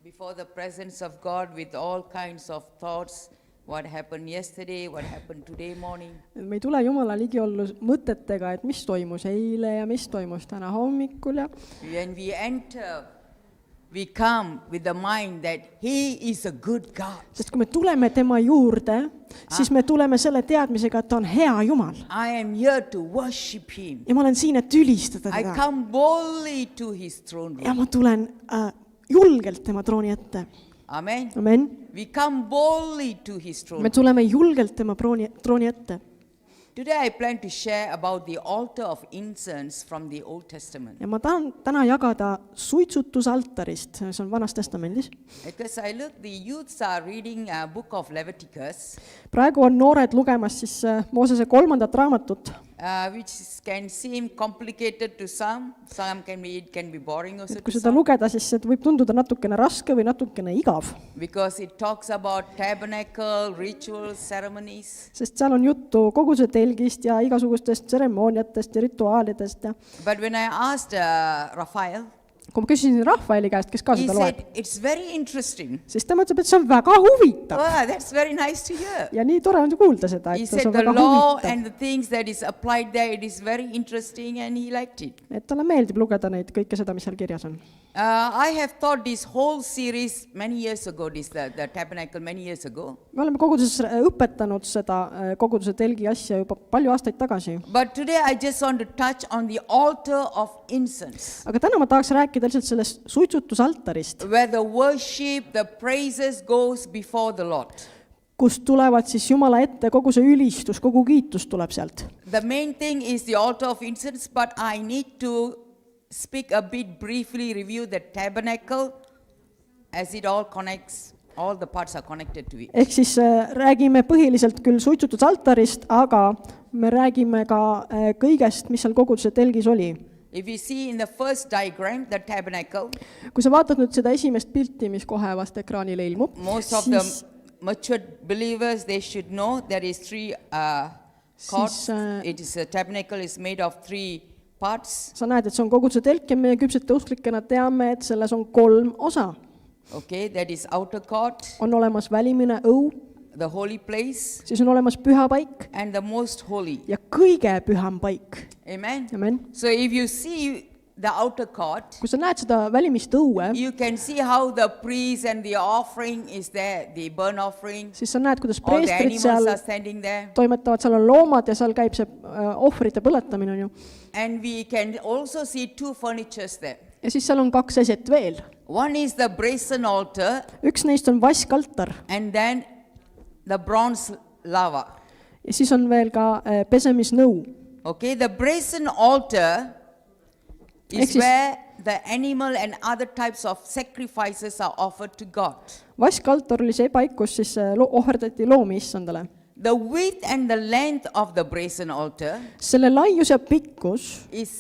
before the presence of God with all kinds of thoughts, what happened yesterday, what happened today morning. Me ei tule Jumala ligi olla mõtetega, et mis toimus eile ja mis toimus täna hommikul. When we enter, we come with the mind that He is a good God. Sest kui me tuleme tema juurde, siis me tuleme selle teadmisega, et ta on hea Jumal. I am here to worship Him. Ja ma olen siin, et ülistada I teda. come boldly to His throne room. Ja ma tulen julgelt tema trooni ette. Amen. Amen. We come boldly to His throne Me room. tuleme julgelt tema trooni ette. Today I plan to share about the altar of incense from the Old Testament. Ja ma tahan täna jagada suitsutusaltarist, see on Vanas Testamendis. Because I look, the youths are reading a book of Leviticus, Praegu on noored lugemas siis Moosese 3. raamatut, which can seem complicated to some. Some it can be boring also et kui to seda some. lugeda, siis see võib tunduda natukene raske või natukene igav, Because it talks about tabernacle, rituals, ceremonies. sest seal on juttu koguse telgist ja igasugustest tseremooniatest ja rituaalidest. Ja But when I asked Raphael, kui ma küsisin Rahvaeli käest, kes ka he seda loeb, said, it's very interesting. siis tema ütleb, et see on väga huvitav. Oh, that's very nice to hear. Ja nii tore on kuulda seda, He et see said on the väga law huvitav. and the things that is applied there, it is very interesting and he liked it. Et talle meeldib lugeda neid kõike seda, mis seal kirjas on. I have thought this whole series many years ago, the tabernacle many years ago. Me oleme koguduses õpetanud seda koguduse telgi asja juba palju aastaid tagasi. But today I just want to touch on the altar of incense, Aga täna ma tahaks rääkida lihtsalt sellest suitsutusaltarist, where the worship, the praises goes before the Lord. kust tulevad siis Jumala ette kogu see ülistus, kogu kiitus tuleb sealt. The main thing is the altar of incense, but I need to speak a bit briefly, review the tabernacle as it all connects, all the parts are connected to it. Ehk siis räägime põhiliselt küll suitsutusaltarist, aga me räägime ka kõigest, mis seal koguduse telgis oli. If you see in the first diagram, the tabernacle, Kui sa vaatad nüüd seda esimest pilti, mis kohe vast ekraanile ilmub, most of the siis matured believers, they should know there is three cords. Siis, It is a tabernacle is made of three parts. sa näed, et see on koguduse telk ja meie küpsete usklikena teame, et selles on 3 osa. Okay, that is outer court, On olemas välimine õu, the holy place, siis on olemas püha paik and the most holy. ja kõige püham paik. Amen. Amen. So if you see the outer court, Kui sa näed seda välimist õue, you can see how the priest and the offering is there, the burnt offering. siis sa näed, kuidas All the preestrid animals seal are standing there. toimetavad, seal on loomad ja seal käib see ohvrite põletamine, on ju. And we can also see two furnitures there. Ja siis seal on 2 eset veel. One is the brazen altar Üks neist on vaskaltar and then the bronze lava. ja siis on veel ka pesemisnõu. Okay, the brazen altar is Ehk siis- where the animal and other types of sacrifices are offered to God. Vaskaltar oli see paik, kus siis ohverdati loomi issandale. The width and the length of the brazen altar Selle laius ja pikkus is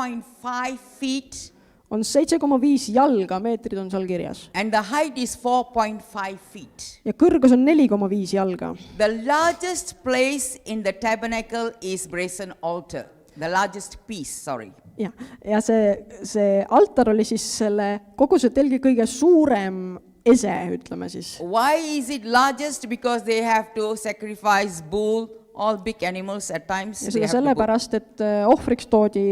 7.5 feet on 7,5 jalga, meetrid on seal kirjas. and the height is 4.5 feet. Ja kõrgus on 4,5 jalga. The largest place in the tabernacle is brazen altar. The largest piece, sorry. Ja see altar oli siis selle kogu see telgi kõige suurem ese, ütleme siis. Why is it largest? Because they have to sacrifice bull, all big animals at times. Ja They seda have to go. sellepärast, et ohvriks toodi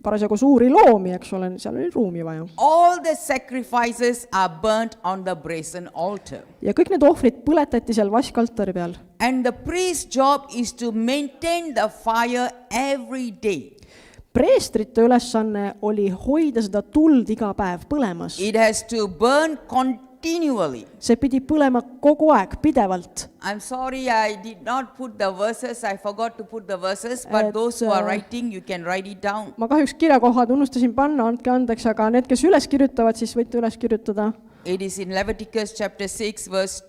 parasjagu suuri loomi, eks ole, seal oli ruumi vaja. All the sacrifices are burnt on the brazen altar. Ja kõik need ohvrid põletati seal vaskaltari peal. And the priest's job is to maintain the fire every day. Preestrite ülesanne oli hoida seda tuld iga päev põlemas. It has to burn continually. See pidi põlema kogu aeg, pidevalt. I'm sorry, I did not put the verses. I forgot to put the verses, but those who are writing, you can write it down. Ma kahjuks kirjakohad unustasin panna, andke andeks, aga need, kes üles kirjutavad, siis võite üles kirjutada. It is in Leviticus chapter 6, verse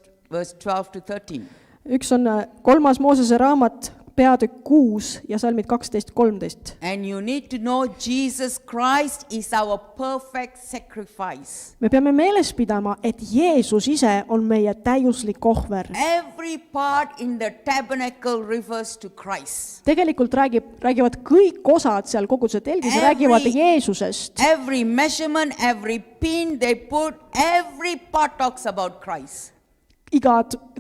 12 to 13. Üks on 3. Moosese raamat peatükk 6 ja salmid 12-13. And you need to know Jesus Christ is our perfect sacrifice. me peame meeles pidama, et Jeesus ise on meie täiuslik ohver. Every part in the tabernacle refers to Christ. tegelikult räägivad kõik osad seal koguduse telgis, räägivad Jeesusest. Every measurement, every pin they put, every part talks about Christ.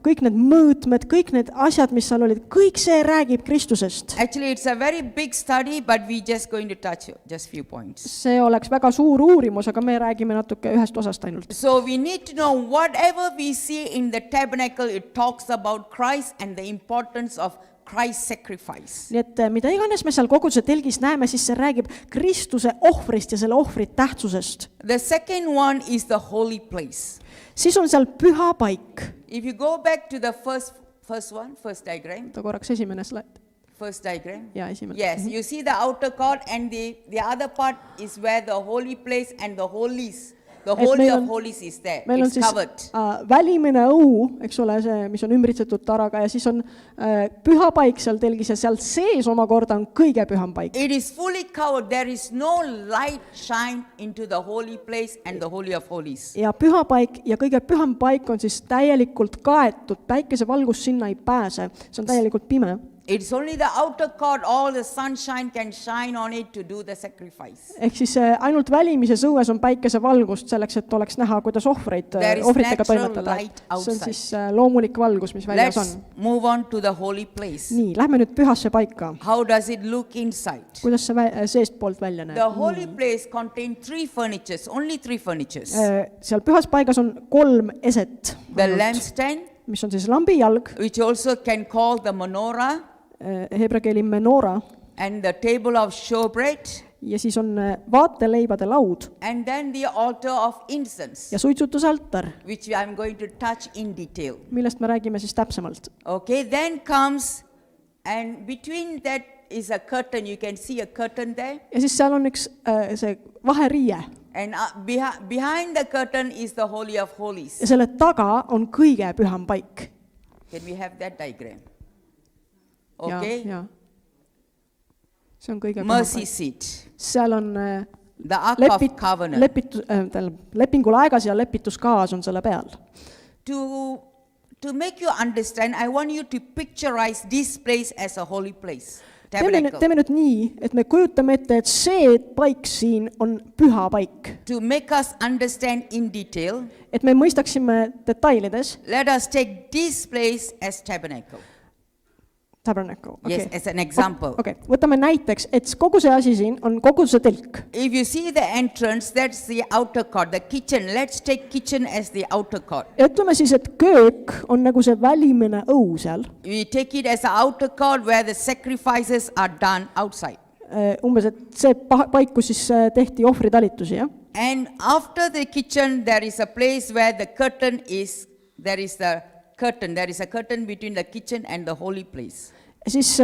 Kõik need mõõtmed, kõik need asjad, mis seal olid, kõik see räägib Kristusest. Actually, it's a very big study, but we just going to touch just few points. see oleks väga suur uurimus, aga me räägime natuke ühest osast ainult. So we need to know whatever we see in the tabernacle, it talks about Christ and the importance of Christ's sacrifice. nii et mida iganes me seal koguduse telgis näeme, siis see räägib Kristuse ohvrist ja selle ohvri tähtsusest. The second one is the holy place. Siis on seal püha paik. If you go back to the first diagram, Ta korraks esimene slaid. first diagram. Ja, esimene. Yes, you see the outer court and the other part is where the holy place and the holies, the holy meil of on- holies is there. Meil on It's siis covered. välimine õu, eks ole, see, mis on ümbritsetud taraga ja siis on püha paik seal telgis ja seal sees omakorda on kõige püham paik. It is fully covered. There is no light shine into the holy place and the holy of holies. Ja püha paik ja kõige püham paik on siis täielikult kaetud, päikesevalgus sinna ei pääse, see on täielikult pime. It's only the outer court, all the sunshine can shine on it to do the sacrifice. Ehk siis ainult välimises õues on päikesevalgust selleks, et oleks näha, kuidas There is ohvritega natural toimetada. light See on outside. siis loomulik valgus, mis väljas Let's on. move on to the holy place. Nii, lähme nüüd pühasse paika. How does it look inside? Kuidas see seestpoolt välja The näeb? holy place contains three furnitures, only three furnitures. Seal pühas paigas on 3 eset, The lampstand, mis on siis lambijalg, which also can call the menorah, heebrea keeli menora, and the table of showbread, ja siis on vaateleibade laud and then the altar of incense, ja suitsutusaltar, which I am going to touch in detail. millest me räägime siis täpsemalt. Okay, then comes, and between that is a curtain. You can see a curtain there. Ja siis seal on üks see vaheriie And behind the curtain is the Holy of Holies. ja selle taga on kõige püham paik. Can we have that diagram? Ja, Okay. ja. See on kõige püham Mercy paik. seat, Seal on the Ark of Covenant. lepingulaegas ja lepituskaas on selle peal. To make you understand, I want you to picturize this place as a holy place. Teeme Tabernacle. nüüd nii, et me kujutame ette, et see paik siin on püha paik. To make us understand in detail, Et me mõistaksime detailides, let us take this place as tabernacle. tabernacle. Yes, as an example. Okay. Võtame näiteks, et kogu see asi siin on koguduse telk. If you see the entrance, that's the outer court, the kitchen. Let's take kitchen as the outer court. Ja ütleme siis, et köök on nagu see välimine õu seal. We take it as an outer court where the sacrifices are done outside. Umbes, et see paik, kus siis tehti ohvritalitusi, jah? And after the kitchen, there is a place where the curtain is, there is a curtain between the kitchen and the holy place. Siis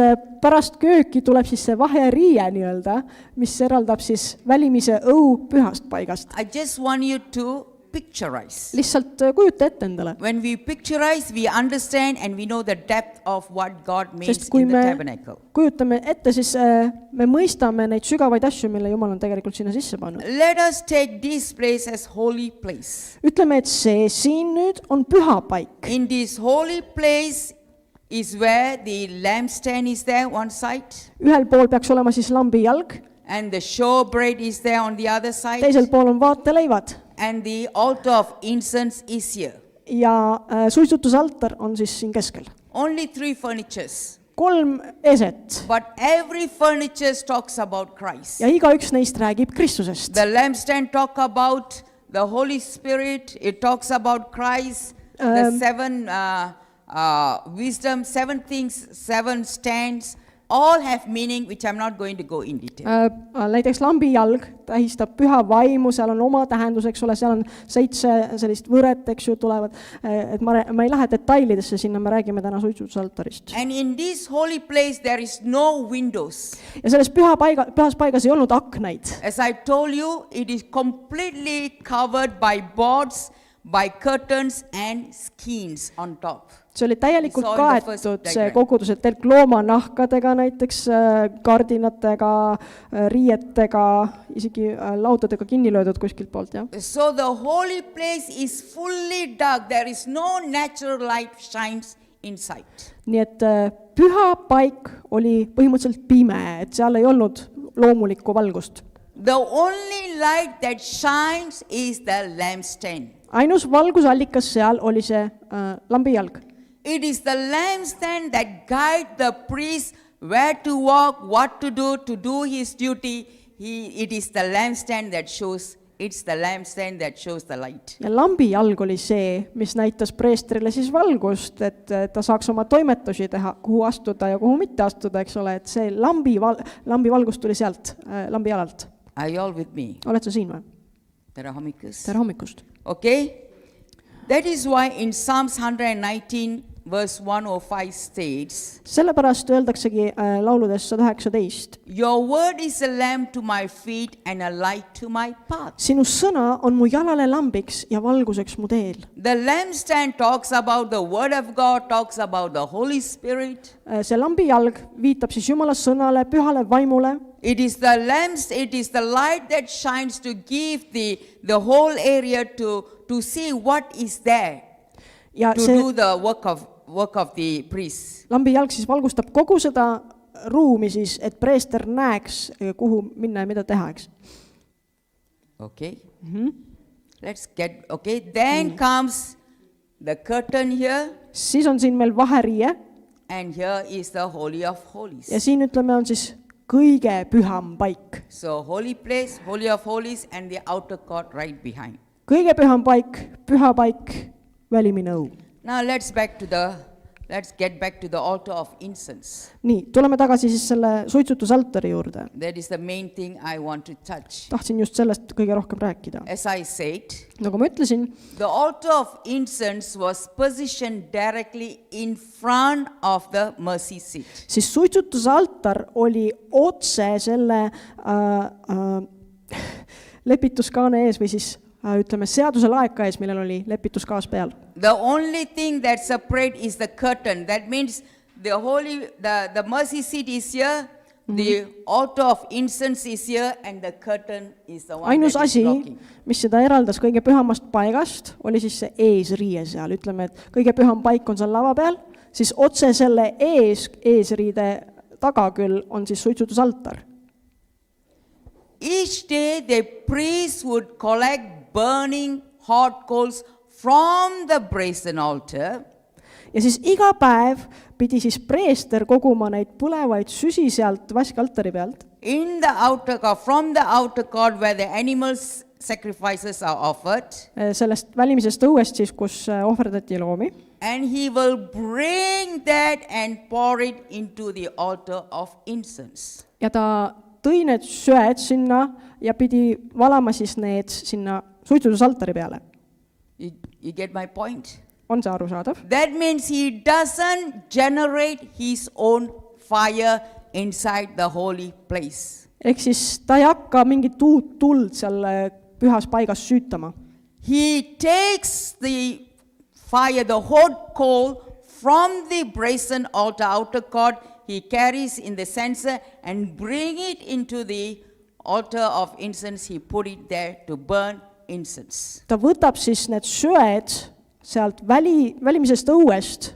pärast kööki tuleb siis see vaheriie nii-öelda, mis eraldab siis välimise õu pühast paigast. I just want you to picturize. Lihtsalt kujuta ette endale. When we picturize, we understand and we know the depth of what God means Sest kui in the me tabernacle. kujutame ette, siis me mõistame neid sügavaid asju, mille Jumal on tegelikult sinna sisse pannud. Let us take this place as holy place. Ütleme, et see siin nüüd on püha paik. In this holy place is where the lampstand is there one side, Ühel pool peaks olema siis lambijalg, and the showbread is there on the other side, teisel pool on vaateleivad and the altar of incense is here. ja suitsutusaltar on siis siin keskel. Only three furnitures, 3 eset but every furniture talks about Christ. ja igaüks neist räägib Kristusest. The lampstand talk about the Holy Spirit. It talks about Christ. The seven wisdom, 7 things, 7 stands, all have meaning, which I'm not going to go in detail. Näiteks lambijalg tähistab püha vaimu, seal on oma tähendus, eks ole, seal on 7 sellist võret, eks ju, tulevad. Et ma ei lähe detailidesse sinna, me räägime täna suitsutusaltarist. And in this holy place, there is no windows. Ja selles pühas paigas ei olnud aknaid. As I told you, it is completely covered by boards, by curtains and skins on top. see oli täielikult We saw in the first kaetud, see diagram. kogudus, et telk loomanahkadega näiteks, kardinatega, riietega, isegi laudadega kinni löödud kuskilt poolt, jah. So the holy place is fully dark. There is no natural light shines inside. Nii et püha paik oli põhimõtteliselt pime, et seal ei olnud loomulikku valgust. The only light that shines is the lampstand. Ainus valgusallikas seal oli see lambijalg. It is the lampstand that guides the priest where to walk, what to do his duty. It is the lampstand that shows, it's the lampstand that shows the light. Ja lambijalg oli see, mis näitas preestrile siis valgust, et ta saaks oma toimetusi teha, kuhu astuda ja kuhu mitte astuda, eks ole, et see lambi valgus tuli sealt, lambijalalt. Are you all with me? Oled sa siin või? Tere hommikust. Tere hommikust. Okay? That is why in Psalms 119 verse 105 states, Sellepärast öeldaksegi lauludes 119. Your word is a lamp to my feet and a light to my path. Sinu sõna on mu jalale lambiks ja valguseks mu teel. The lampstand talks about the word of God, talks about the Holy Spirit. See lambijalg viitab siis Jumala sõnale, pühale vaimule. It is the lamps, it is the light that shines to give the whole area to see what is there, Ja to see do the work of the priest. lambijalg siis valgustab kogu seda ruumi siis, et preester näeks, kuhu minna ja mida teha, eks. Okay? Let's get, okay, then comes the curtain here, Siis on siin meil vaheriie and here is the Holy of Holies. ja siin ütleme on siis kõige püham paik. So holy place, Holy of Holies, and the outer court right behind. Kõige püham paik, püha paik, välimine õu. Now let's get back to the altar of incense. Nii, tuleme tagasi siis selle suitsutusaltari juurde. That is the main thing I want to touch. Tahtsin just sellest kõige rohkem rääkida. As I said, Nagu ma ütlesin, the altar of incense was positioned directly in front of the mercy seat. siis suitsutusaltar oli otse selle lepituskaane ees või siis ütleme seaduse laeka ees, millel oli lepituskaas peal. The only thing that separate is the curtain. That means the mercy seat is here, the altar of incense is here, and the curtain is the one Ainus that is asi, blocking. mis seda eraldas kõige pühamast paigast, oli siis see eesriie seal. Ütleme, et kõige püham paik on seal lava peal, siis otse selle eesriide taga küll on siis suitsutusaltar. Each day the priest would collect burning hot coals from the brazen altar. Ja siis iga päev pidi siis preester koguma neid põlevaid süsi sealt vaskaltari pealt. In the outer court, from the outer court where the animals sacrifices are offered, Sellest välimisest õuest siis, kus ohverdati loomi. and he will bring that and pour it into the altar of incense. Ja ta tõi need söed sinna ja pidi valama siis need sinna suitsutusaltari peale. You get my point? On see arusaadav? That means he doesn't generate his own fire inside the holy place. Ehk siis ta ei hakka mingit uut tuld seal pühas paigas süütama. He takes the fire, the hot coal from the brazen altar outer court, he carries in the censer and bring it into the altar of incense. He put it there to burn incense. Ta võtab siis need söed sealt välimisest õuest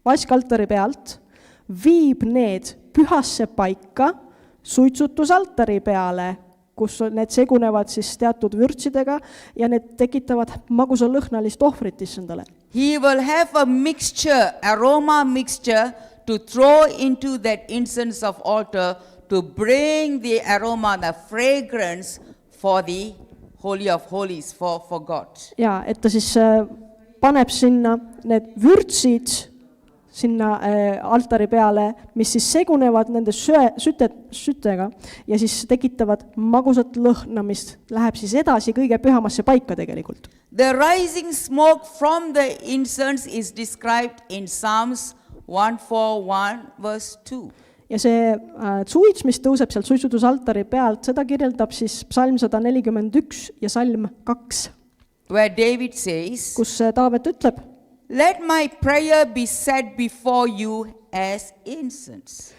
vaskaltari pealt, viib need pühasse paika suitsutusaltari peale, kus need segunevad siis teatud vürtsidega ja need tekitavad magusa lõhnalist ohvrit issandale. He will have a mixture, aroma mixture, to throw into that incense of altar to bring the aroma, the fragrance for the Holy of Holies, for God. Ja, et ta siis paneb sinna need vürtsid sinna altari peale, mis siis segunevad nende sütega ja siis tekitavad magusat lõhna, mis läheb siis edasi kõige pühamasse paika tegelikult. The rising smoke from the incense is described in Psalms 141 verse 2. Ja see suits, mis tõuseb sealt suitsutusaltari pealt, seda kirjeldab siis psalm 141 ja salm 2. where David says, kus Taavet ütleb, let my prayer be set before you as incense.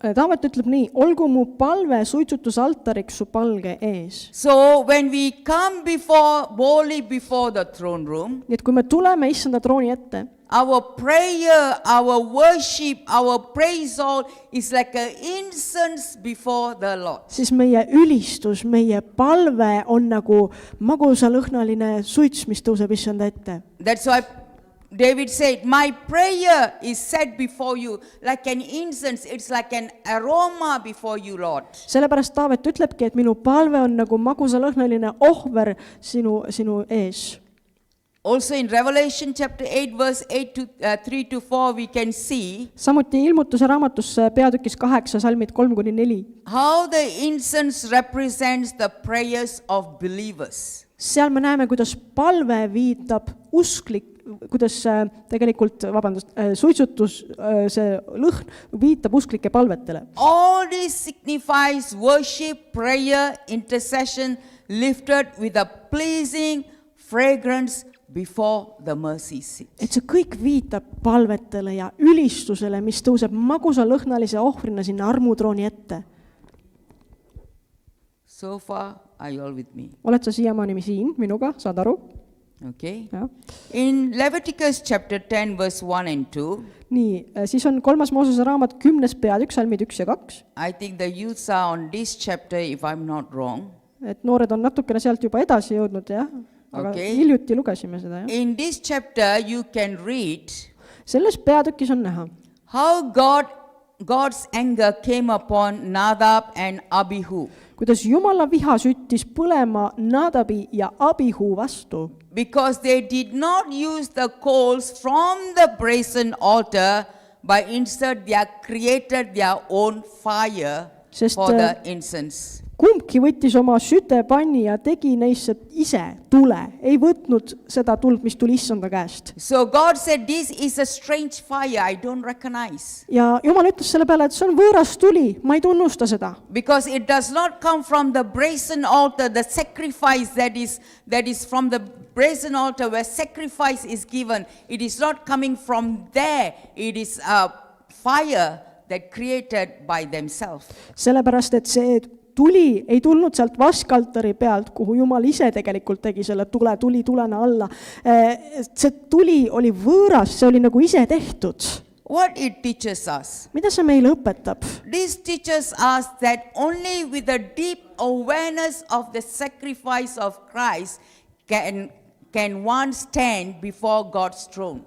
Taavet ütleb nii, olgu mu palve suitsutusaltariks su palge ees. So when we come boldly before the throne room, Nii et kui me tuleme issanda trooni ette, our prayer, our worship, our praise all is like an incense before the Lord. siis meie ülistus, meie palve on nagu magusalõhnaline suits, mis tõuseb issanda ette. That's why David said, my prayer is set before you like an incense. It's like an aroma before you, Lord. Sellepärast Taavet ütlebki, et minu palve on nagu magusalõhnaline ohver sinu ees. Also in Revelation chapter 8 verse 3-4 we can see Samuti ilmutuse raamatus peatükis 8 salmid 3-4. how the incense represents the prayers of believers. Seal me näeme, kuidas palve viitab kuidas tegelikult, suitsutus, see lõhn viitab usklike palvetele. All this signifies worship, prayer, intercession lifted with a pleasing fragrance before the mercy seat. Et see kõik viitab palvetele ja ülistusele, mis tõuseb magusalõhnalise ohvrina sinna armutrooni ette. So far, are you all with me? Oled sa siiamaani siin minuga, saad aru? Okay. Ja. In Leviticus chapter 10 verse 1 and 2, Nii, siis on 3. Moosese raamat 10. peatükk, salmid 1 ja 2. I think the youths are on this chapter if I'm not wrong. Et noored on natukene sealt juba edasi jõudnud, jah? Aga hiljuti lugesime seda, jah? In this chapter you can read Selles peatükis on näha, how God's anger came upon Nadab and Abihu. Kuidas Jumala viha süttis põlema Nadabi ja Abihu vastu. Because they did not use the coals from the brazen altar, but instead they created their own fire for the incense. Kumbki võttis oma sütepanni ja tegi neisse ise tule. Ei võtnud seda tuld, mis tuli issanda käest. So God said, this is a strange fire, I don't recognize. Ja Jumal ütles selle peale, et see on võõras tuli, ma ei tunnusta seda. Because it does not come from the brazen altar, the sacrifice that is from the brazen altar where sacrifice is given. It is not coming from there. It is a fire that created by themselves. Sellepärast, et see tuli ei tulnud sealt vaskaltari pealt, kuhu Jumal ise tegelikult tegi selle tuli tulena alla. See tuli oli võõras, see oli nagu ise tehtud. What it teaches us? Mida see meile õpetab? This teaches us that only with a deep awareness of the sacrifice of Christ can one stand before God's throne.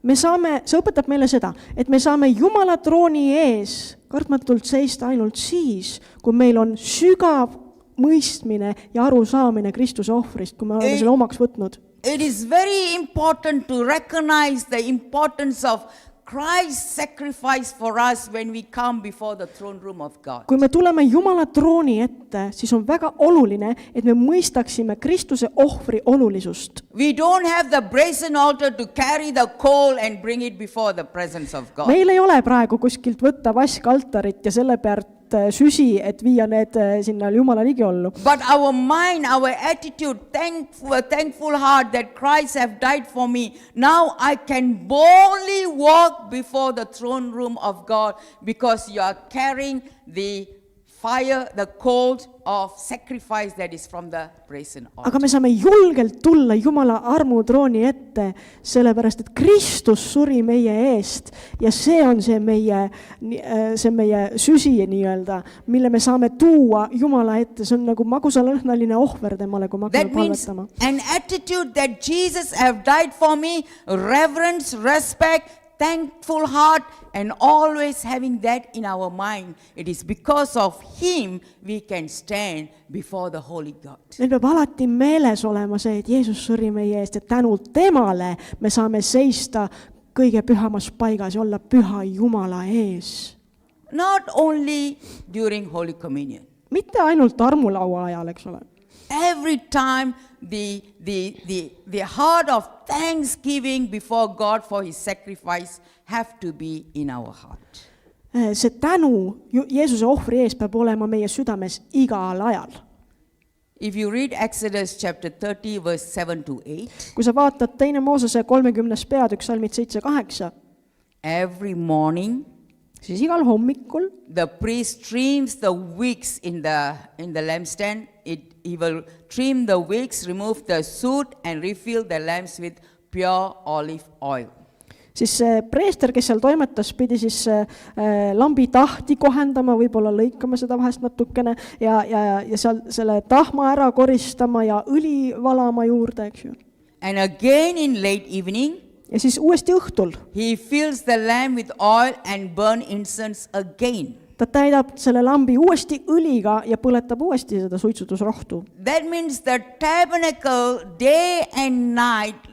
See õpetab meile seda, et me saame Jumala trooni ees kartmatult seista ainult siis, kui meil on sügav mõistmine ja arusaamine Kristuse ohvrist, kui me oleme selle omaks võtnud. It is very important to recognize the importance of Christ's sacrifice for us when we come before the throne room of God. Kui me tuleme Jumala trooni ette, siis on väga oluline, et me mõistaksime Kristuse ohvri olulisust. We don't have the brazen altar to carry the coal and bring it before the presence of God. Meil ei ole praegu kuskilt võtta vaskaltarit ja selle pealt süsi, et viia need sinna Jumala ligiollu. But our mind, our attitude, thankful heart that Christ have died for me. Now I can boldly walk before the throne room of God because you are carrying the fire, the coals of sacrifice that is from the brazen altar. Aga me saame julgelt tulla Jumala armutrooni ette, sellepärast, et Kristus suri meie eest ja see on see meie süsi nii-öelda, mille me saame tuua Jumala ette. See on nagu magusalõhnaline ohver temale, kui me hakkame palvetama. That means an attitude that Jesus have died for me, reverence, respect, thankful heart, and always having that in our mind. It is because of him we can stand before the holy God. Meil peab alati meeles olema see, et Jeesus suri meie eest ja tänu temale me saame seista kõige pühamas paigas ja olla püha Jumala ees. Not only during Holy Communion. Mitte ainult armulaua ajal, eks ole. Every time the heart of thanksgiving before God for his sacrifice have to be in our heart. See tänu Jeesuse ohvri ees peab olema meie südames igal ajal. If you read Exodus chapter 30, verse 7 to 8, kui sa vaatad 2. Moosese 30. peatükk, salmid 7-8, every morning siis igal hommikul the priest trims the wicks in the lampstand. He will trim the wicks, remove the soot, and refill the lamps with pure olive oil. siis see preester, kes seal toimetas, pidi siis lambi tahti kohendama, võib-olla lõikama seda vahest natukene ja seal selle tahma ära koristama ja õli valama juurde, eks ju. And again in late evening, Ja siis uuesti õhtul he fills the lamp with oil and burn incense again. ta täidab selle lambi uuesti õliga ja põletab uuesti seda suitsutusrohtu. That means the tabernacle, day and night,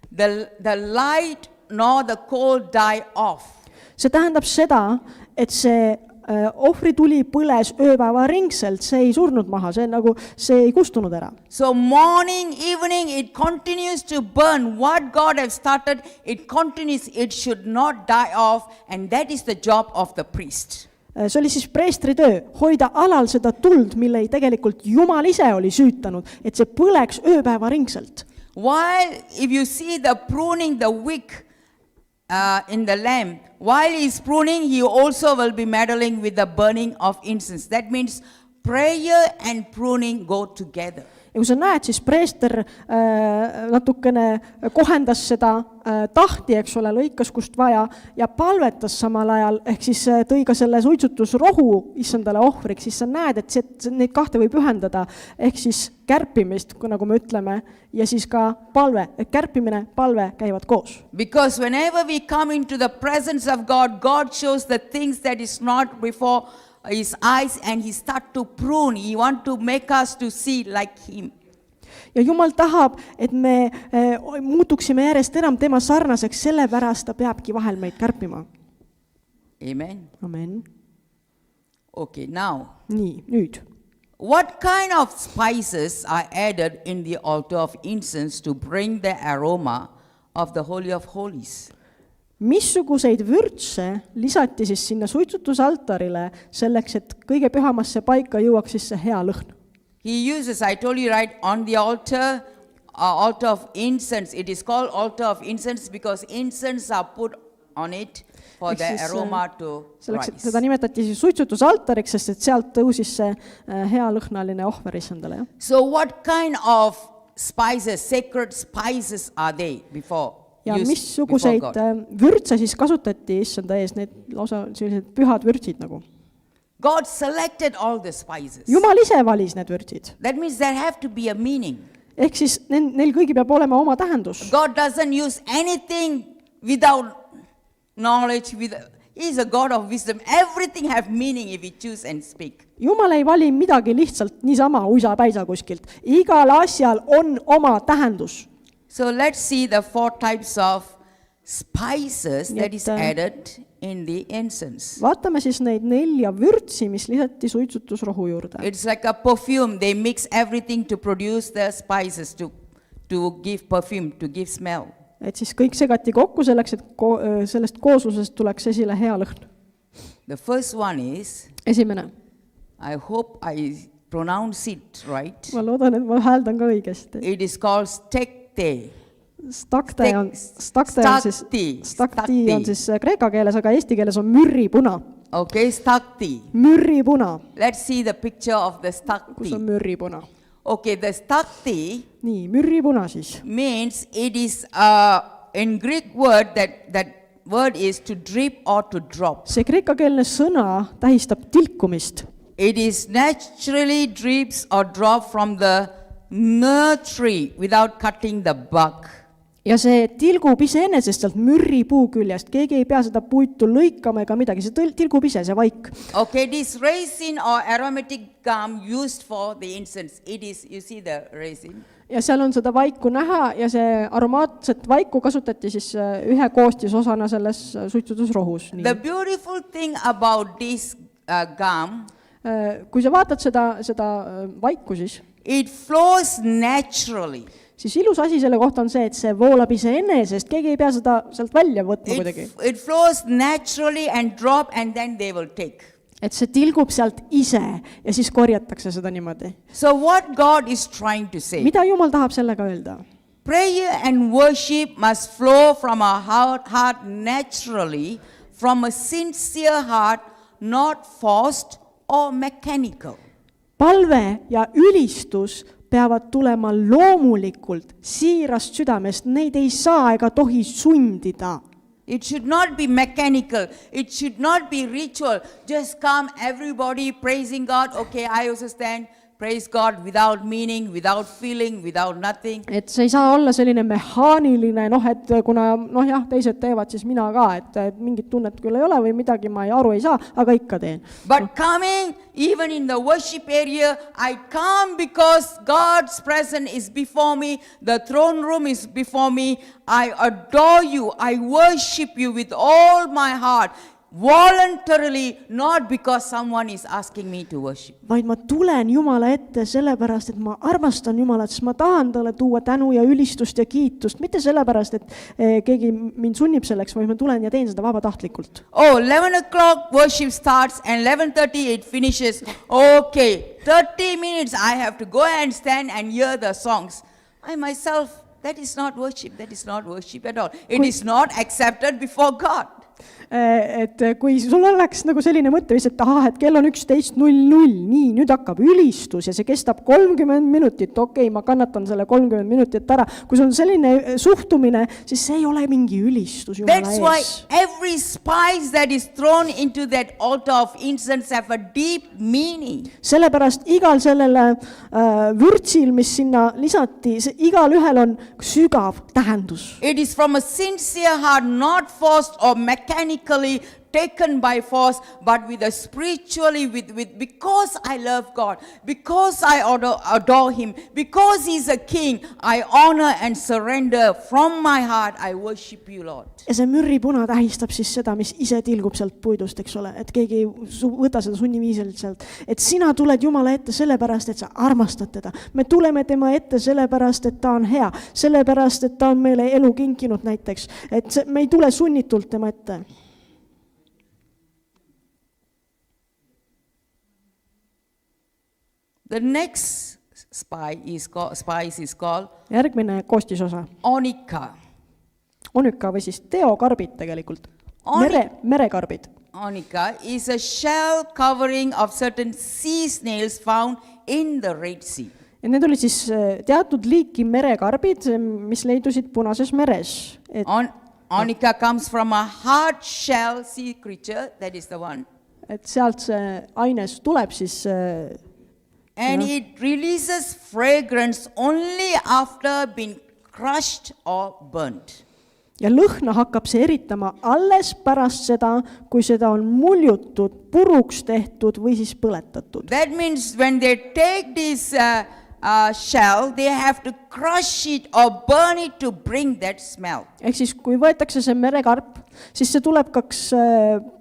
the light nor the cold die off. See tähendab seda, et see ohvrituli põles ööpäevaringselt, see ei surnud maha, see ei kustunud ära. So morning, evening, it continues to burn. What God has started, it continues. It should not die off, and that is the job of the priest. See oli siis preestri töö, hoida alal seda tuld, mille tegelikult Jumal ise oli süütanud, et see põleks ööpäevaringselt. While, if you see the pruning the wick in the lamp, while he is pruning, he also will be meddling with the burning of incense. That means prayer and pruning go together. Ja kui sa näed, siis preester natukene kohendas seda tahti, eks ole, lõikas kust vaja ja palvetas samal ajal, ehk siis tõi ka selle suitsutusrohu issandale ohvriks, siis sa näed, et neid kahte võib ühendada, ehk siis kärpimist, nagu me ütleme, ja siis ka palve, et kärpimine, palve käivad koos. Because whenever we come into the presence of God, God shows the things that is not before his eyes and he start to prune. He want to make us to see like him. Ja Jumal tahab, et me muutuksime järjest enam tema sarnaseks, sellepärast ta peabki vahel meid kärpima. Amen. Amen. Okay, now. Nii, nüüd. What kind of spices are added in the altar of incense to bring the aroma of the Holy of Holies? Missuguseid vürtse lisati siis sinna suitsutusaltarile selleks, et kõige pühamasse paika jõuaks siis see hea lõhn? He uses, I told you right, on the altar of incense. It is called altar of incense because incense are put on it for the aroma to selleks, et rise. seda nimetati siis suitsutusaltariks, sest et sealt tõusis see hea lõhnaline ohver issandale. So what kind of spices, sacred spices are they before? Ja missuguseid vürtse siis kasutati issanda ees, need lausa sellised pühad vürtsid nagu. God selected all the spices. Jumal ise valis need vürtsid. That means there have to be a meaning. Ehk siis neil kõigi peab olema oma tähendus. God doesn't use anything without knowledge. He is a God of wisdom. Everything have meaning if we choose and speak. Jumal ei vali midagi lihtsalt niisama uisa-päisa kuskilt. Igal asjal on oma tähendus. So let's see the 4 types of spices that is added in the incense. Vaatame siis neid 4 vürtsi, mis lisati suitsutusrohu juurde. It's like a perfume. They mix everything to produce the spices to give perfume, to give smell. Et siis kõik segati kokku selleks, et sellest kooslusest tuleks esile hea lõhn. The first one is, Esimene. I hope I pronounce it right. Ma loodan, et ma hääldan ka õigesti. It is called stakte. Stakti on siis kreeka keeles, aga eesti keeles on mürripuna. Okay, stakti. Mürripuna. Let's see the picture of the stakti. Kus on mürripuna? Okay, the stakti Nii, mürripuna siis. Means it is in Greek word that word is to drip or to drop. See kreekakeelne sõna tähistab tilkumist. It is naturally drips or drop from the tree without cutting the bark. Ja see tilgub iseenesest sealt mürripuu küljest. Keegi ei pea seda puitu lõikama ega midagi. See tilgub ise, see vaik. Okay, this resin or aromatic gum used for the incense. It is, you see the resin. Ja seal on seda vaiku näha ja see aromaatset vaiku kasutati siis ühe koostisosana selles suitsutusrohus. The beautiful thing about this gum, kui sa vaatad seda vaiku siis, it flows naturally. Siis ilus asi selle kohta on see, et see voolab iseenesest, keegi ei pea seda sealt välja võtma kuidagi. It flows naturally and drop and then they will take. et see tilgub sealt ise ja siis korjatakse seda niimoodi. So what God is trying to say? Mida Jumal tahab sellega öelda? Prayer and worship must flow from our heart naturally, from a sincere heart, not forced or mechanical. Palve ja ülistus peavad tulema loomulikult, siirast südamest, neid ei saa ega tohi sundida. It should not be mechanical. It should not be ritual. Just come, everybody praising God. Okay, I also stand. Praise God without meaning, without feeling, without nothing. Et see ei saa olla selline mehaaniline, et kuna jah, teised teevad, siis mina ka, et mingit tunnet küll ei ole või midagi ma aru ei saa, aga ikka teen. But coming, even in the worship area, I come because God's presence is before me. The throne room is before me. I adore you. I worship you with all my heart. Voluntarily, not because someone is asking me to worship. Vaid ma tulen Jumala ette sellepärast, et ma armastan Jumalat, sest ma tahan talle tuua tänu ja ülistust ja kiitust. Mitte sellepärast, et keegi mind sunnib selleks, vaid ma tulen ja teen seda vabatahtlikult. Oh, 11 o'clock worship starts and 11:30 it finishes. Okay, 30 minutes I have to go and stand and hear the songs. I myself, that is not worship. That is not worship at all. It is not accepted before God. Et kui sul oleks nagu selline mõte, et et kell on 11:00, nii, nüüd hakkab ülistus ja see kestab 30 minutit, okei, ma kannatan selle 30 minutit ära. Kui sul on selline suhtumine, siis see ei ole mingi ülistus Jumala That's why ees. every spice that is thrown into that altar of incense have a deep meaning. Sellepärast igal sellele vürtsil, mis sinna lisati, igal ühel on sügav tähendus. It is from a sincere heart, not forced or mechanically taken by force, but with a spiritually, with because I love God, because I adore Him, because He's a King, I honor and surrender from my heart. I worship you, Lord. Ja see mürripuna tähistab siis seda, mis ise tilgub sealt puidust, eks ole, et keegi ei võta seda sunniviisiliselt sealt. Et sina tuled Jumala ette sellepärast, et sa armastad teda. Me tuleme tema ette sellepärast, et ta on hea, sellepärast, et ta on meile elu kinkinud näiteks, et me ei tule sunnitult tema ette. The next spice is called Järgmine koostisosa. onycha. Onycha või siis teokarbid tegelikult. Merekarbid. Onycha is a shell covering of certain sea snails found in the Red Sea. Ja need olid siis teatud liiki merekarbid, mis leidusid Punases meres. Onycha comes from a hard shell sea creature, that is the one. Et sealt see aines tuleb siis and it releases fragrance only after being crushed or burnt. Ja lõhna hakkab see eritama alles pärast seda, kui seda on muljutud, puruks tehtud või siis põletatud. That means when they take this shell, they have to crush it or burn it to bring that smell. Ehk siis, kui võetakse see merekarp, siis see tuleb kaks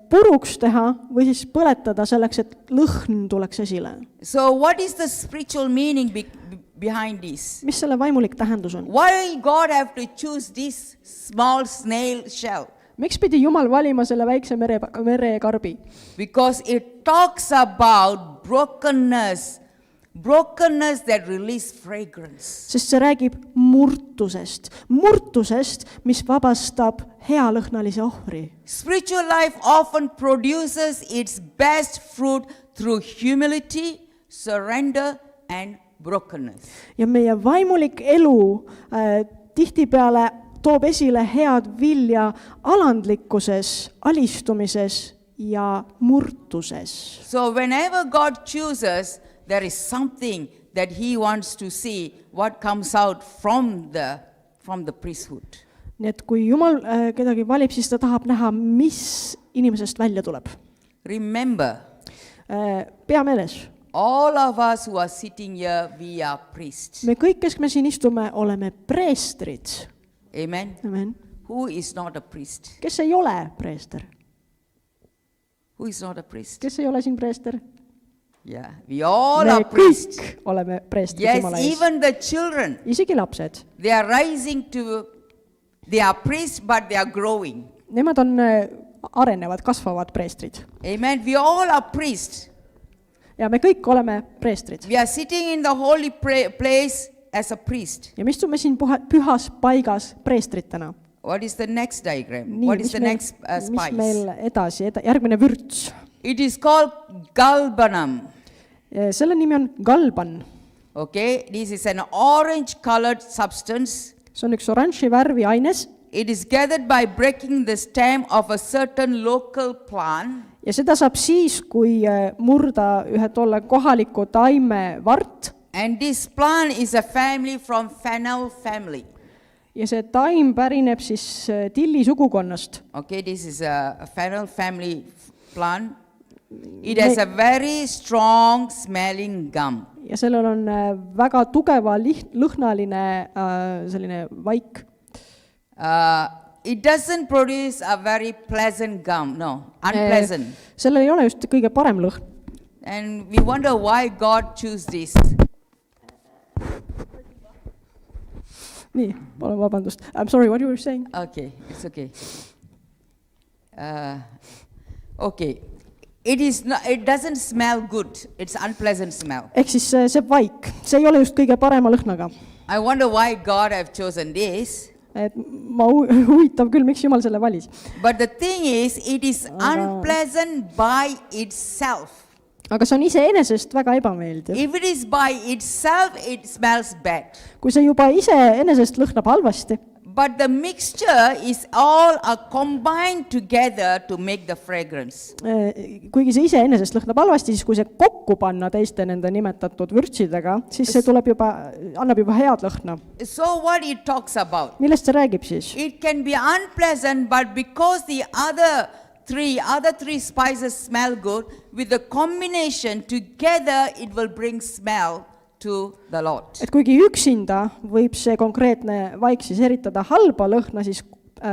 puruks teha või siis põletada selleks, et lõhn tuleks esile. So what is the spiritual meaning behind this? Mis selle vaimulik tähendus on? Why God have to choose this small snail shell? Miks pidi Jumal valima selle väikse merekarbi? Because it talks about brokenness that release fragrance. Sest see räägib murtusest, mis vabastab healõhnalise ohvri. Spiritual life often produces its best fruit through humility, surrender and brokenness. Ja meie vaimulik elu tihtipeale toob esile head vilja alandlikkuses, alistumises ja murtuses. So whenever God chooses, there is something that He wants to see what comes out from the priesthood. Nii et kui Jumal kedagi valib, siis ta tahab näha, mis inimesest välja tuleb. Remember, pea meeles. all of us who are sitting here, we are priests. Me kõik, kes me siin istume, oleme preestrid. Amen. Amen. Who is not a priest? Kes ei ole preester? Who is not a priest? Kes ei ole siin preester? Yeah, we all Me are priests. kõik oleme preestrid Yes, Jumala ees. even the children, Isegi lapsed. they are rising to, they are priests, but they are growing. Nemad on arenevad, kasvavad preestrid. Amen. We all are priests. Ja me kõik oleme preestrid. We are sitting in the holy place as a priest. Ja me istume siin pühas paigas preestritena. What is the next diagram? What is the next mis spice? meil edasi, järgmine vürts. It is called galbanum. Selle nimi on galban. Okay, this is an orange colored substance. See on üks oranži värvi aines It is gathered by breaking the stem of a certain local plant. ja seda saab siis, kui murda ühe tolle kohaliku taime vart. And this plant is a family from fennel family. Ja see taim pärineb siis tilli sugukonnast. Okay, this is a fennel family plant. It has a very strong smelling gum. Ja sellel on väga tugeva lõhnaline selline vaik. It doesn't produce a very pleasant gum, no, unpleasant. Sellel ei ole just kõige parem lõhn. And we wonder why God chose this. Nii, palun vabandust. I'm sorry, what you were saying? Okay, it's okay. Okay. It doesn't smell good. It's unpleasant smell. Ehk siis see vaik, see ei ole just kõige parema lõhnaga. I wonder why God have chosen this. Et ma huvitav küll, miks Jumal selle valis. But the thing is, it is unpleasant by itself. Aga see on iseenesest väga ebameeldiv. If it is by itself, it smells bad. Kui see juba iseenesest lõhnab halvasti, But the mixture is all combined together to make the fragrance. kuigi see iseenesest lõhnab halvasti, siis kui see kokku panna teiste nende nimetatud vürtsidega, siis see tuleb juba, annab juba head lõhna. So what it talks about? Millest see räägib siis? It can be unpleasant, but because the other three spices smell good, with the combination together, it will bring smell to the Lord. Et kuigi üksinda võib see konkreetne vaik siis eritada halba lõhna, siis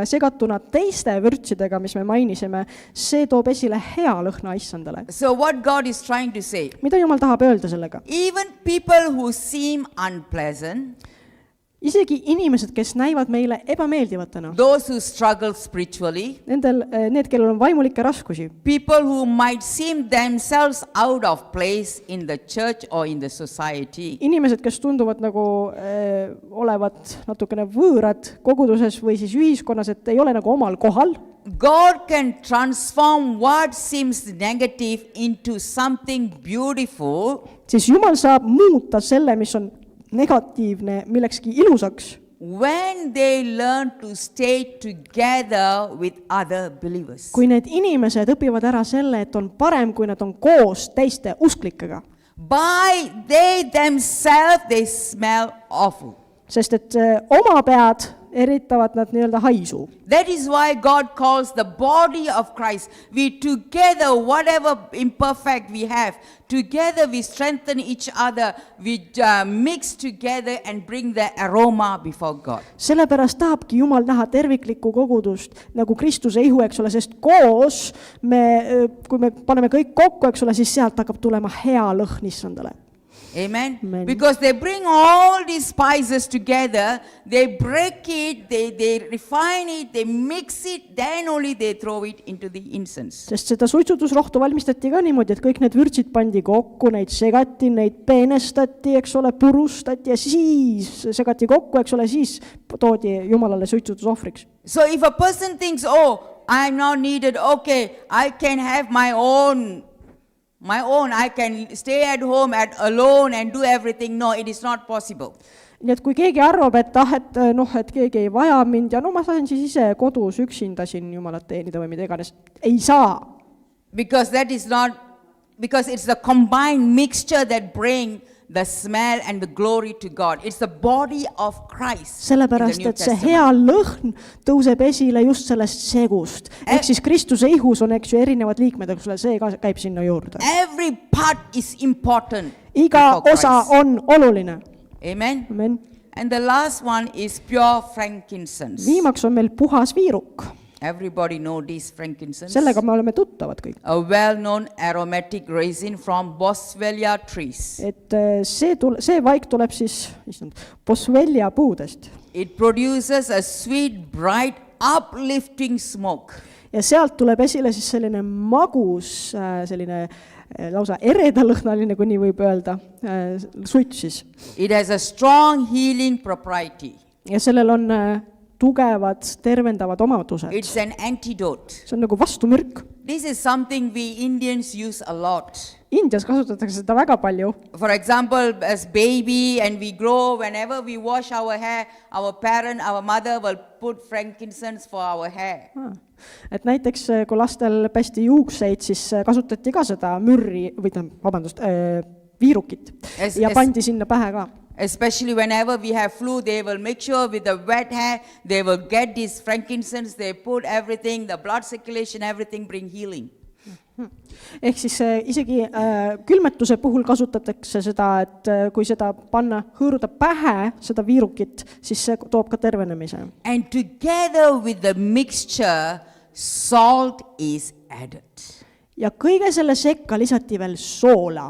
segatuna teiste vürtsidega, mis me mainisime, see toob esile hea lõhna issandale. So what God is trying to say? Mida Jumal tahab öelda sellega? Even people who seem unpleasant, Isegi inimesed, kes näivad meile ebameeldivatena, those who struggle spiritually, need, kellel on vaimulikke raskusi, people who might seem themselves out of place in the church or in the society, inimesed, kes tunduvad nagu olevat natukene võõrad koguduses või siis ühiskonnas, et ei ole nagu omal kohal, God can transform what seems negative into something beautiful siis Jumal saab muuta selle, mis on negatiivne, millekski ilusaks, when they learn to stay together with other believers. kui need inimesed õpivad ära selle, et on parem, kui nad on koos teiste usklikega. By they themselves, they smell awful. Sest et oma pead eritavad nad nii-öelda haisu. That is why God calls the body of Christ. We together, whatever imperfect we have, together we strengthen each other, we mix together and bring the aroma before God. Sellepärast tahabki Jumal näha terviklikku kogudust nagu Kristuse ihu, eks ole, sest koos kui me paneme kõik kokku, eks ole, siis sealt hakkab tulema hea lõhn issandale. Amen? Amen. Because they bring all these spices together, they break it, they refine it, they mix it, then only they throw it into the incense. Sest seda suitsutusrohtu valmistati ka niimoodi, et kõik need vürtsid pandi kokku, neid segati, neid peenestati, eks ole, purustati ja siis segati kokku, eks ole, siis toodi Jumalale suitsutusohvriks. So if a person thinks, oh, I'm not needed, okay, I can have my own, I can stay at home alone and do everything. No, it is not possible. Nii et kui keegi arvab, et keegi ei vaja mind ja ma saan siis ise kodus üksinda siin Jumalat teenida või mida iganes, ei saa. Because it's the combined mixture that bring the smell and the glory to God. It's the body of Christ. Sellepärast, et see hea lõhn tõuseb esile just sellest segust. Ehk siis Kristuse ihus on, eks ju, erinevad liikmed, eks ole, see käib sinna juurde. Every part is important. Iga osa on oluline. Amen. Amen. And the last one is pure frankincense. Viimaks on meil puhas viiruk. Everybody know this frankincense. Sellega me oleme tuttavad kõik. A well-known aromatic resin from Boswellia trees. Et see vaik tuleb siis Boswellia puudest. It produces a sweet, bright, uplifting smoke. ja sealt tuleb esile siis selline magus, selline lausa eredalõhnaline, kui nii võib öelda, suits siis. It has a strong healing property. Ja sellel on tugevad, tervendavad omadused. It's an antidote. See on nagu vastumürk. This is something we Indians use a lot. Indias kasutatakse seda väga palju. For example, as baby and we grow, whenever we wash our hair, our parent, our mother will put frankincense for our hair. Et näiteks, kui lastel pesti juukseid, siis kasutati ka seda mürri, viirukit ja pandi sinna pähe ka. Especially whenever we have flu, they will make sure with the wet hair, they will get this frankincense, they put everything, the blood circulation, everything bring healing. Ehk siis isegi külmetuse puhul kasutatakse seda, et kui seda panna, hõõruda pähe seda viirukit, siis see toob ka tervenemise. And together with the mixture, salt is added. Ja kõige selle sekka lisati veel soola.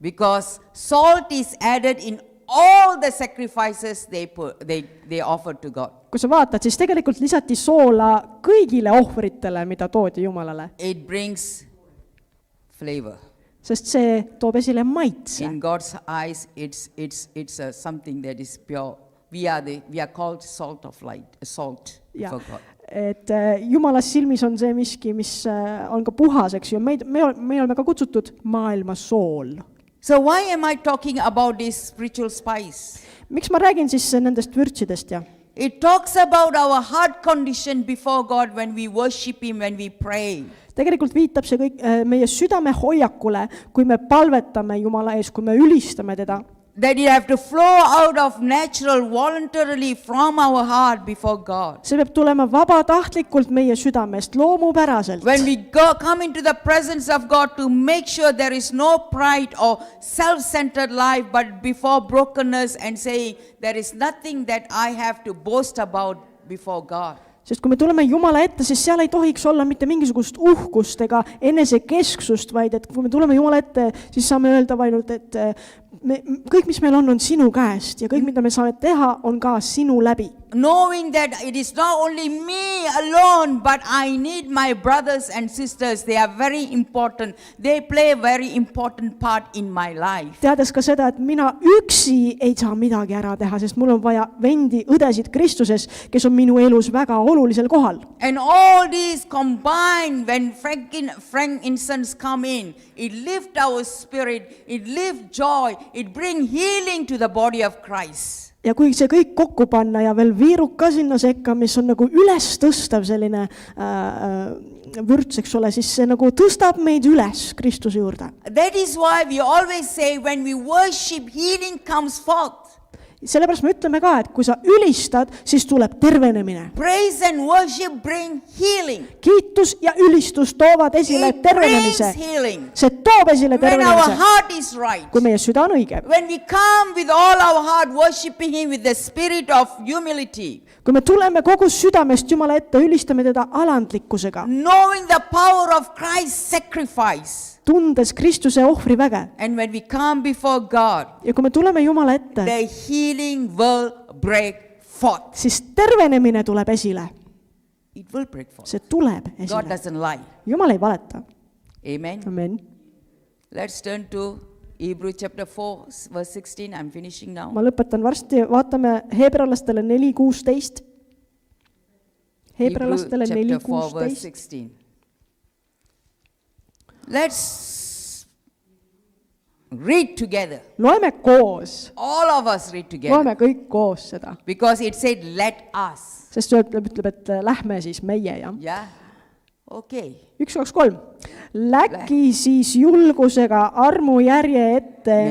Because salt is added in all the sacrifices they offered to God. Kui sa vaatad, siis tegelikult lisati soola kõigile ohvritele, mida toodi Jumalale. It brings flavor. Sest see toob esile maitse. In God's eyes, it's something that is pure. We are called salt of light, salt for God. Et Jumala silmis on see miski, mis on ka puhas, eks ju. Me oleme ka kutsutud maailma sool. So why am I talking about this spiritual spice? Miks ma räägin siis nendest vürtsidest ja? It talks about our heart condition before God when we worship Him, when we pray. Tegelikult viitab see kõik meie südame hoiakule, kui me palvetame Jumala ees, kui me ülistame teda. That it have to flow out of natural, voluntarily from our heart before God. See peab tulema vabatahtlikult meie südamest, loomupäraselt. When we come into the presence of God to make sure there is no pride or self-centered life, but before brokenness and saying there is nothing that I have to boast about before God. Sest kui me tuleme Jumala ette, siis seal ei tohiks olla mitte mingisugust uhkust ega enesekesksust, vaid et kui me tuleme Jumala ette, siis saame öelda ainult, et kõik, mis meil on sinu käest ja kõik, mida me saame teha, on ka sinu läbi. Knowing that it is not only me alone, but I need my brothers and sisters. They are very important. They play a very important part in my life. Teades ka seda, et mina üksi ei saa midagi ära teha, sest mul on vaja vendi, õdesid Kristuses, kes on minu elus väga olulisel kohal. And all these combined, when frankincense come in, it lift our spirit, it lift joy, it bring healing to the body of Christ. Ja kui see kõik kokku panna ja veel viiruk ka sinna sekka, mis on nagu üles tõstav selline vürts, eks ole, siis see nagu tõstab meid üles Kristuse juurde. That is why we always say when we worship, healing comes forth. Sellepärast me ütleme ka, et kui sa ülistad, siis tuleb tervenemine. Praise and worship bring healing. Kiitus ja ülistus toovad esile tervenemise. See toob esile tervenemise. When our heart is right. Kui meie süda on õige. When we come with all our heart worshiping Him with the spirit of humility. Kui me tuleme kogu südamest Jumala ette, ülistame teda alandlikkusega. Knowing the power of Christ's sacrifice. Tundes Kristuse ohvriväge. And when we come before God, ja kui me tuleme Jumala ette, the healing will break forth. Siis tervenemine tuleb esile. It will break forth. See tuleb esile. God doesn't lie. Jumal ei valeta. Amen. Amen. Let's turn to Hebrews chapter 4, verse 16. I'm finishing now. Ma lõpetan varsti. Vaatame Hebralastele 4:16. Hebralastele 4:16. Let's read together. Loeme koos. All of us read together. Loeme kõik koos seda. Because it said, let us. Sest see ütleb, et lähme siis meie, jah. Yeah. Okay. 1, 2, 3. Läki siis julgusega armujärje ette,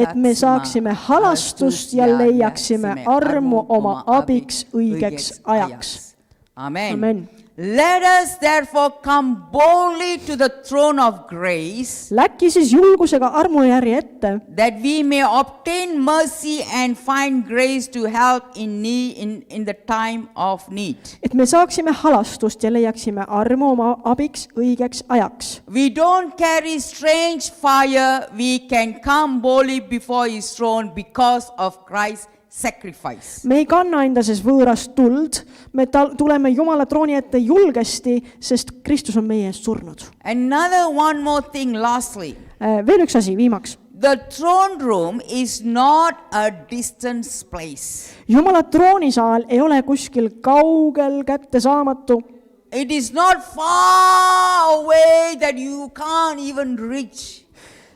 et me saaksime halastust ja leiaksime armu oma abiks õigeks ajaks. Amen. Amen. Let us therefore come boldly to the throne of grace. Läki siis julgusega armujärje ette, that we may obtain mercy and find grace to help in need in the time of need. Et me saaksime halastust ja leiaksime armu oma abiks õigeks ajaks. We don't carry strange fire. We can come boldly before His throne because of Christ's sacrifice. me ei kanna enda sees võõrast tuld, me tuleme Jumala trooni ette julgesti, sest Kristus on meie eest surnud. Another one more thing lastly. Veel üks asi, viimaks. The throne room is not a distance place. Jumala troonisaal ei ole kuskil kaugel kättesaamatu. It is not far away that you can't even reach.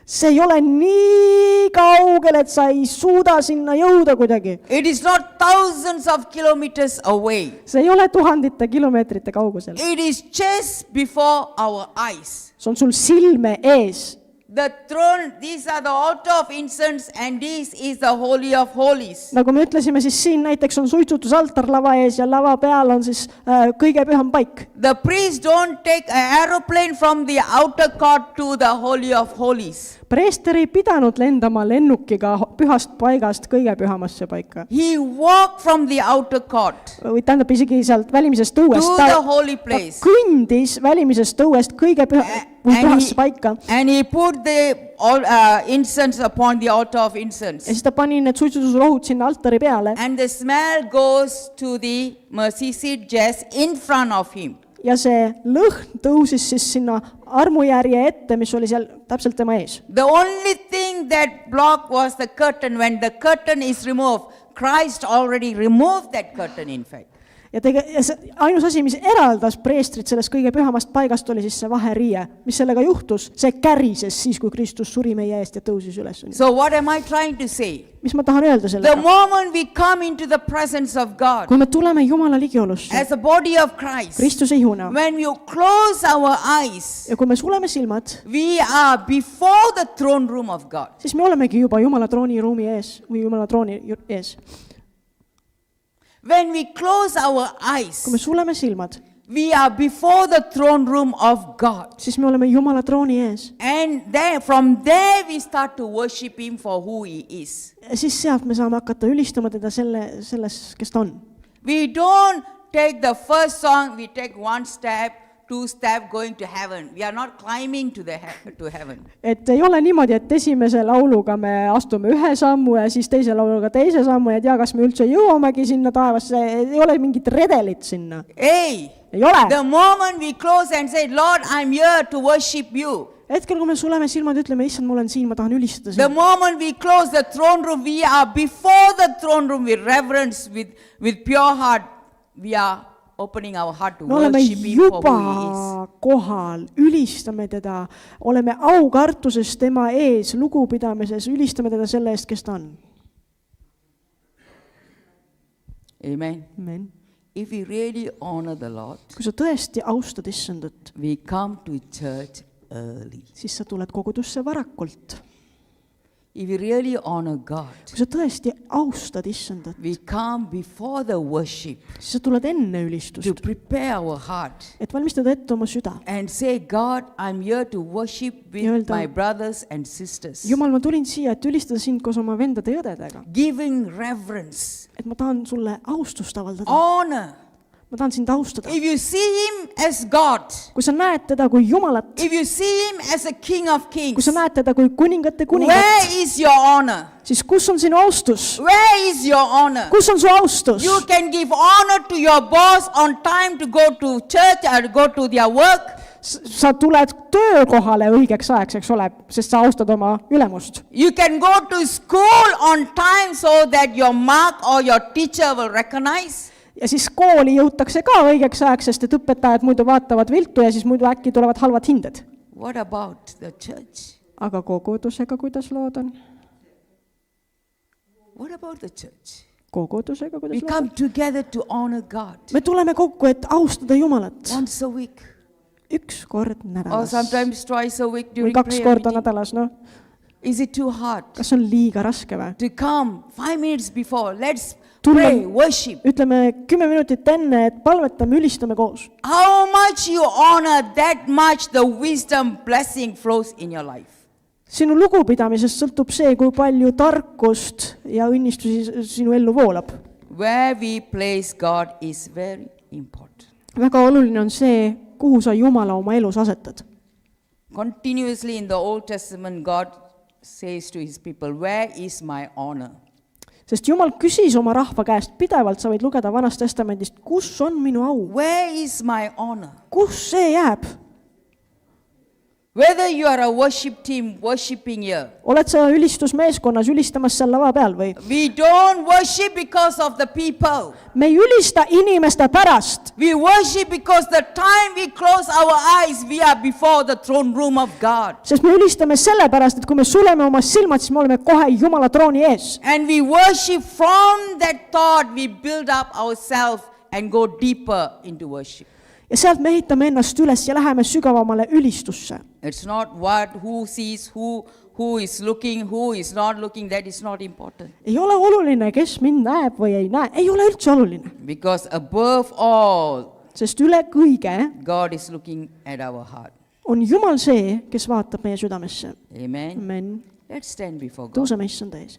See ei ole nii kaugel, et sa ei suuda sinna jõuda kuidagi. It is not thousands of kilometers away. See ei ole tuhandete kilomeetrite kaugusel. It is just before our eyes. See on sul silme ees. The throne, these are the altar of incense and this is the holy of holies. Nagu me ütlesime, siis siin näiteks on suitsutusaltar lava ees ja lava peal on siis kõige püham paik. The priest don't take an aeroplane from the outer court to the holy of holies. Preester ei pidanud lendama lennukiga pühast paigast kõige pühamasse paika. He walked from the outer court Või tähendab isegi sealt välimisest õuest. to the holy place. Kõndis välimisest õuest kõige pühasse paika. And he put the incense upon the altar of incense. Ja siis ta pani need suitsutusrohud sinna altari peale. And the smell goes to the mercy seat just in front of him. Ja see lõhn tõusis siis sinna armujärje ette, mis oli seal täpselt tema ees. The only thing that blocked was the curtain. When the curtain is removed, Christ already removed that curtain in fact. Ja ainus asi, mis eraldas preestrit sellest kõige pühamast paigast, oli siis see vaheriie. Mis sellega juhtus? See kärises siis, kui Kristus suri meie eest ja tõusis üles. So what am I trying to say? Mis ma tahan öelda The sellega? moment we come into the presence of God Kui me tuleme Jumala ligiolusse, as a body of Christ, Kristuse ihuna, when you close our eyes, ja kui me suleme silmad, we are before the throne room of God. siis me olemegi juba Jumala trooniruumi ees või Jumala trooni ees. When we close our eyes, Kui me suleme silmad, we are before the throne room of God. siis me oleme Jumala trooni ees. And then from there we start to worship him for who he is. Ja siis sealt me saame hakata ülistama teda selles, kes ta on. We don't take the first song, we take one step, two step going to heaven. We are not climbing to heaven. Et ei ole niimoodi, et esimese lauluga me astume ühe sammu ja siis teise lauluga teise sammu ja tea, kas me üldse jõuamegi sinna taevasse. Ei ole mingit redelit sinna. Ei ole. The moment we close and say, Lord, I'm here to worship you. Hetkel, kui me suleme silmad, ütleme, issand, ma olen siin, ma tahan ülistada The sind. moment we close the throne room, we are before the throne room with reverence, with pure heart. We are opening our heart to Me oleme worship him for juba who he is. kohal, ülistame teda, oleme aukartuses tema ees, lugupidamises, ülistame teda selle eest, kes ta on. Amen. Amen. If we really honor the Lord, Kui sa tõesti austad issandat, we come to church early. siis sa tuled kogudusse varakult. If we really honor God, Kui sa tõesti austad issandat, we come before the worship siis sa tuled enne to ülistust, prepare our heart et valmistada ette oma süda. and say, God, I'm here to worship with Ja öelda, my brothers and sisters, Jumal, ma tulin siia, et ülistada sind koos oma vendade ja õdedega. giving reverence, Et ma tahan sulle austust avaldada. honor. Ma tahan sind austada. If you see him as God, Kui sa näed teda kui Jumalat, if you see him as a King of kui Kings, sa näed teda kui kuningate kuningat, where is your honor? siis kus on sinu austus? Where is your honor? Kus on su austus? You can give honor to your boss on time to go to church or go to their work. Sa tuled töökohale õigeks ajaks, eks ole, sest sa austad oma ülemust. You can go to school on time so that your mark or your teacher will recognize. Ja siis kooli jõutakse ka õigeks ajaks, sest et õpetajad muidu vaatavad viltu ja siis muidu äkki tulevad halvad hinded. What about the church? Aga kogudusega kuidas lood on? What about the church? Kogudusega We kuidas lood on? come together to honor God Me tuleme kokku, et austada Jumalat once a week üks kord or nädalas sometimes twice a week või during 2 prayer korda meeting. nädalas, noh. Is it too hard Kas on liiga raske või? to come 5 minutes before? Let's Tulla- pray, worship. Ütleme 10 minutit enne, et palvetame, ülistame koos. How much you honor, that much the wisdom blessing flows in your life. Sinu lugupidamisest sõltub see, kui palju tarkust ja õnnistusi sinu ellu voolab. Where we place God is very important. Väga oluline on see, kuhu sa Jumala oma elus asetad. Continuously in the Old Testament, God says to his people, where is my honor? sest Jumal küsis oma rahva käest pidevalt, sa võid lugeda Vanast Testamendist, kus on minu au, Where is my honor? kus see jääb? Whether you are a worship team worshiping here, Oled sa ülistusmeeskonnas ülistamas seal lava peal või? we don't worship because of the people. Me ei ülista inimeste pärast. We worship because the time we close our eyes, we are before the throne room of God. Sest me ülistame sellepärast, et kui me suleme oma silmad, siis me oleme kohe Jumala trooni ees. And we worship from that thought, we build up ourselves and go deeper into worship. Ja sealt me ehitame ennast üles ja läheme sügavamale ülistusse. It's not who sees, who is looking, who is not looking, that is not important. Ei ole oluline, kes mind näeb või ei näe. Ei ole üldse oluline. Because above all, Sest üle kõige God is looking at our heart. on Jumal see, kes vaatab meie südamesse. Amen. Amen. Let's stand before God. Tõuseme issanda ees.